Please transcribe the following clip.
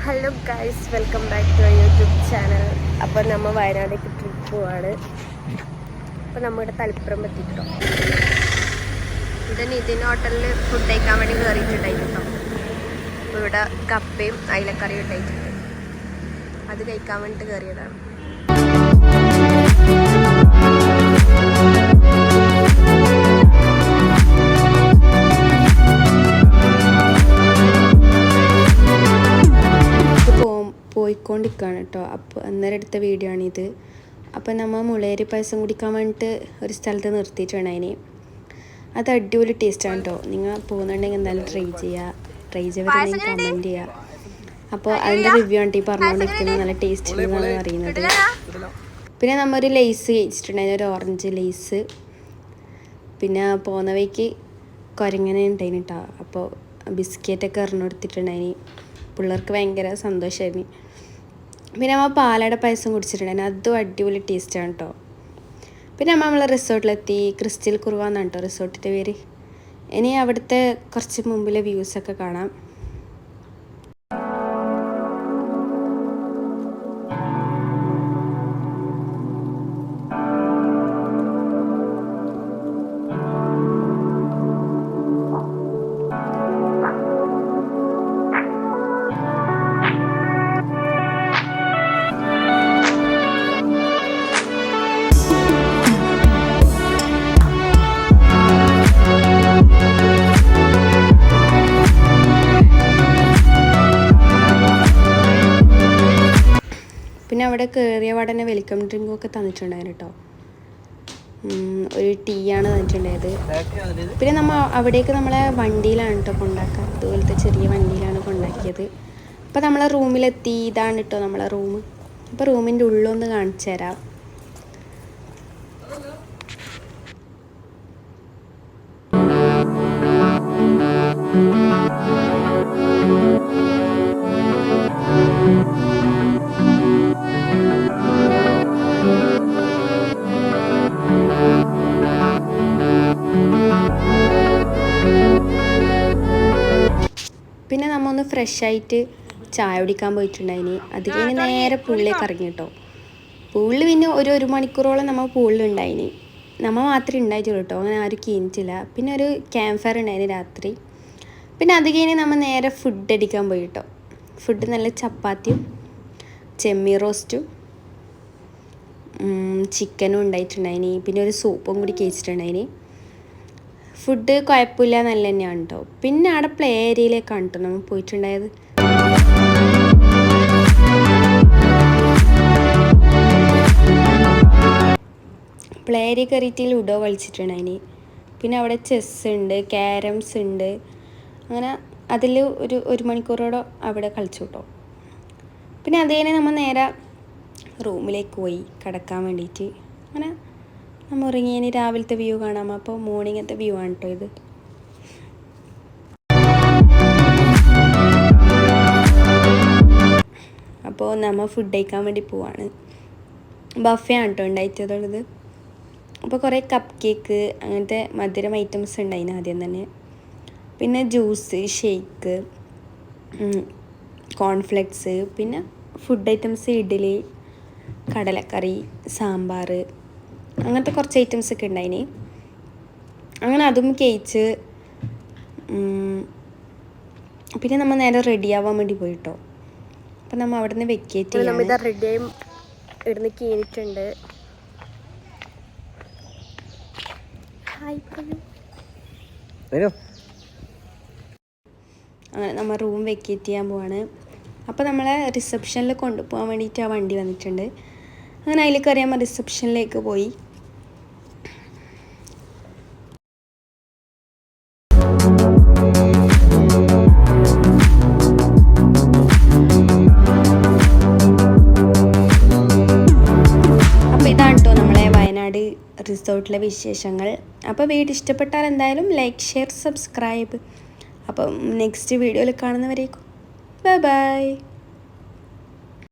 Hello guys, welcome back to YouTube channel. അപ്പോൾ നമ്മൾ വയനാടേക്ക് trip പോവാണ്. അപ്പോൾ നമ്മുടെ തളിപ്പുറം എത്തിയിട്ടോ. ഇത് നിതിൻ ഹോട്ടലിൽ ഫുഡ് കഴിക്കാൻ വേണ്ടി കയറിയിട്ടുണ്ടായിട്ടോ. അപ്പോൾ ഇവിടെ കപ്പയും അയിലക്കറിയും ഉണ്ടായിട്ടുണ്ട്. അത് കഴിക്കാൻ വേണ്ടിയിട്ട് കയറിയതാണ്. പോയിക്കൊണ്ടിരിക്കുകയാണ് കേട്ടോ. അപ്പോൾ അന്നേരം എടുത്ത വീഡിയോ ആണിത്. അപ്പോൾ നമ്മൾ മുളേരി പായസം കുടിക്കാൻ വേണ്ടിയിട്ട് ഒരു സ്ഥലത്ത് നിർത്തിയിട്ടാണ് അതിന്. അത് അടിപൊളി ടേസ്റ്റാണ് കേട്ടോ. നിങ്ങൾ പോകുന്നുണ്ടെങ്കിൽ എന്തായാലും ട്രൈ ചെയ്തവരുണ്ടെങ്കിൽ കമൻറ്റ് ചെയ്യുക. അപ്പോൾ അതിൻ്റെ റിവ്യൂ ആണ് ഈ പറഞ്ഞുകൊണ്ടിരിക്കുന്നത്. നല്ല ടേസ്റ്റ് ഉണ്ടെന്നാണ് പറയുന്നത്. പിന്നെ നമ്മൊരു ലേസ് കഴിച്ചിട്ടുണ്ടായിരുന്നു, ഒരു ഓറഞ്ച് ലേസ്. പിന്നെ പോകുന്ന വഴിക്ക് കുരങ്ങനെ ഉണ്ടായിന് കേട്ടോ. അപ്പോൾ ബിസ്ക്കറ്റൊക്കെ എറിഞ്ഞെടുത്തിട്ടുണ്ടായിന്. പിള്ളേർക്ക് ഭയങ്കര സന്തോഷമായിരുന്നു. പിന്നെ നമ്മൾ പാലട പായസം കുടിച്ചിട്ടുണ്ടായിരുന്നു. അതും അടിപൊളി ടേസ്റ്റാണ് കേട്ടോ. പിന്നെ നമ്മളെ റിസോർട്ടിലെത്തി. ക്രിസ്റ്റൽ കുറുവ എന്നാണ് കേട്ടോ റിസോർട്ടിൻ്റെ പേര്. ഇനി അവിടുത്തെ കുറച്ച് മുമ്പിലെ വ്യൂസൊക്കെ കാണാം. പിന്നെ അവിടെ കയറിയ പാടന്നെ വെൽക്കം ഡ്രിങ്കൊക്കെ തന്നിട്ടുണ്ടായിരുന്നു കേട്ടോ. ഒരു ടീ ആണ് തന്നിട്ടുണ്ടായത്. പിന്നെ നമ്മൾ അവിടേക്ക് നമ്മളെ വണ്ടിയിലാണ് കേട്ടോ കൊണ്ടാക്കുക. അതുപോലത്തെ ചെറിയ വണ്ടിയിലാണ് കൊണ്ടാക്കിയത്. അപ്പോൾ നമ്മളെ റൂമിലെത്തി. ഇതാണ് കേട്ടോ നമ്മളെ റൂം. അപ്പോൾ റൂമിൻ്റെ ഉള്ളൊന്ന് കാണിച്ചു തരാം. പിന്നെ നമ്മൾ ഒന്ന് ഫ്രഷായിട്ട് ചായ കുടിക്കാൻ പോയിട്ടുണ്ടായിന്. അത് കഴിഞ്ഞ് നേരെ പൂളിലേക്ക് ഇറങ്ങി കേട്ടോ. പൂളിൽ പിന്നെ ഒരു മണിക്കൂറോളം നമ്മൾ പൂളിലുണ്ടായിന്. നമ്മൾ മാത്രമേ ഉണ്ടായിട്ടുള്ളൂ കേട്ടോ. അങ്ങനെ ആരും കീനിച്ചില്ല. പിന്നെ ഒരു ക്യാമ്പ് ഫയർ ഉണ്ടായിന് രാത്രി. പിന്നെ അത് കഴിഞ്ഞ് നമ്മൾ നേരെ ഫുഡ് അടിക്കാൻ പോയി കേട്ടോ. ഫുഡ് നല്ല ചപ്പാത്തിയും ചെമ്മീൻ റോസ്റ്റും ചിക്കനും ഉണ്ടായിട്ടുണ്ടായിന്. പിന്നെ ഒരു സൂപ്പും കൂടി കഴിച്ചിട്ടുണ്ടായിന്. ഫുഡ് കുഴപ്പമില്ല, നല്ല തന്നെയാണ് കേട്ടോ. പിന്നെ അവിടെ പ്ലേ ഏരിയയിലേക്കാണ് കേട്ടോ നമ്മൾ പോയിട്ടുണ്ടായത്. പ്ലേ ഏരിയ കയറിയിട്ട് ലുഡോ കളിച്ചിട്ടുണ്ടായിന്. പിന്നെ അവിടെ ചെസ് ഉണ്ട്, ക്യാരംസ് ഉണ്ട്. അങ്ങനെ അതിൽ ഒരു മണിക്കൂറോടെ അവിടെ കളിച്ചു കേട്ടോ. പിന്നെ അത് കഴിഞ്ഞ് നമ്മൾ നേരെ റൂമിലേക്ക് പോയി കിടക്കാൻ വേണ്ടിയിട്ട്. അങ്ങനെ നമ്മൾ ഉറങ്ങിയതിന് രാവിലത്തെ വ്യൂ കാണാം. അപ്പോൾ മോർണിംഗത്തെ വ്യൂ ആണ് കേട്ടോ ഇത്. അപ്പോൾ നമ്മൾ ഫുഡ് കഴിക്കാൻ വേണ്ടി പോവാണ്. ബഫേ ആണ് കേട്ടോ ഉണ്ടായിട്ടുള്ളത്. അപ്പോൾ കുറേ കപ്പ് കേക്ക് അങ്ങനത്തെ മധുരം ഐറ്റംസ് ഉണ്ടായിന് ആദ്യം തന്നെ. പിന്നെ ജ്യൂസ്, ഷേക്ക്, കോൺഫ്ലെക്സ്, പിന്നെ ഫുഡ് ഐറ്റംസ് ഇഡ്ഡലി, കടലക്കറി, സാമ്പാർ, അങ്ങനത്തെ കുറച്ച് ഐറ്റംസൊക്കെ ഉണ്ടായിന്. അങ്ങനെ അതും കഴിച്ച് പിന്നെ നമ്മൾ നേരെ റെഡി ആവാൻ വേണ്ടി പോയിട്ടോ. അപ്പം നമ്മൾ അവിടെ നിന്ന് വെക്കേറ്റ് ചെയ്യാം. ഇതാ റെഡിയായും ഇവിടുന്ന് കീനിട്ടുണ്ട്. അങ്ങനെ നമ്മൾ റൂം വെക്കേറ്റ് ചെയ്യാൻ പോവാണ്. അപ്പോൾ നമ്മളെ റിസപ്ഷനിൽ കൊണ്ടുപോകാൻ വേണ്ടിയിട്ട് ആ വണ്ടി വന്നിട്ടുണ്ട്. അങ്ങനെ അതിൽ കയറിയാൽ റിസപ്ഷനിലേക്ക് പോയി. അപ്പോൾ ഇതാണ് കേട്ടോ നമ്മളെ വയനാട് റിസോർട്ടിലെ വിശേഷങ്ങൾ. അപ്പോൾ വീഡിയോ ഇഷ്ടപ്പെട്ടാൽ എന്തായാലും ലൈക്ക്, ഷെയർ, സബ്സ്ക്രൈബ്. അപ്പം നെക്സ്റ്റ് വീഡിയോയിൽ കാണുന്നവരേക്കും ബൈ ബൈ.